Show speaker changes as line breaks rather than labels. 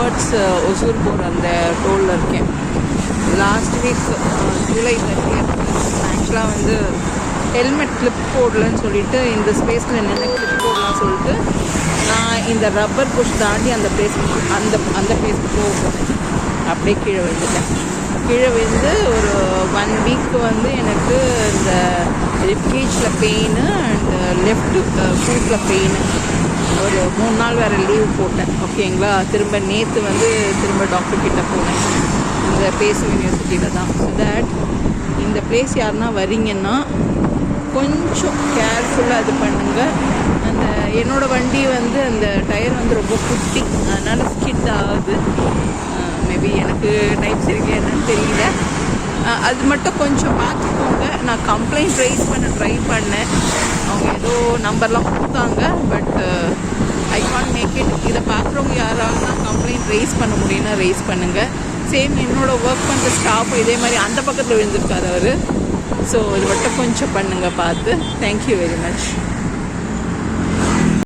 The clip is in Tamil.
டுவர்ட்ஸ் ஒசூர் போகிற அந்த டோலில் இருக்கேன். லாஸ்ட் வீக் ஜூலை 30 ஆக்சுவலாக வந்து ஹெல்மெட் கிளிப் போடலன்னு சொல்லிட்டு இந்த ஸ்பேஸில் நின்று கிளிப் போடலான்னு சொல்லிட்டு நான் இந்த ரப்பர் புஷ் தாண்டி அந்த பிளேஸ்க்கு அந்த பிளேஸ்க்கு போகிறேன். அப்படியே கீழே விழுந்துட்டேன். கீழே விழுந்து ஒரு 1 வீக் வந்து எனக்கு இந்த ரிப்கேஜில் பெயின் அண்ட் லெஃப்ட் ஃபுட்டில் பெயின். ஒரு 3 நாள் வேறு லீவ் போட்டேன். ஓகேங்களா. திரும்ப நேற்று வந்து திரும்ப டாக்டர்கிட்ட போனேன். இந்த பேஸ் யூனிவர்சிட்டியில் தான். ஸோ தேட் இந்த பிளேஸ் யாருன்னா வரீங்கன்னா கொஞ்சம் கேர்ஃபுல்லாக இது பண்ணுங்கள். அந்த என்னோடய வண்டி வந்து அந்த டயர் வந்து ரொம்ப குட்டி, அதனால் ஸ்கிட் ஆகுது. மேபி எனக்கு டைப்ஸ் இருக்கு என்னன்னு தெரியல. அது மட்டும் கொஞ்சம் பார்த்துக்கோங்க. நான் கம்ப்ளைண்ட் ரைஸ் பண்ண ட்ரை பண்ணேன். அவங்க ஏதோ நம்பர்லாம் கொடுத்தாங்க. But I can't make it. இதை பார்க்குறவங்க யாராவது கம்ப்ளைண்ட் ரைஸ் பண்ண முடியும்னா ரைஸ் பண்ணுங்கள். சேம் என்னோடய ஒர்க் பண்ணுற ஸ்டாஃப் இதே மாதிரி அந்த பக்கத்தில் விழுந்திருக்காரு அவர். ஸோ இது மட்டும் கொஞ்சம் பண்ணுங்கள் பார்த்து. Thank you very much.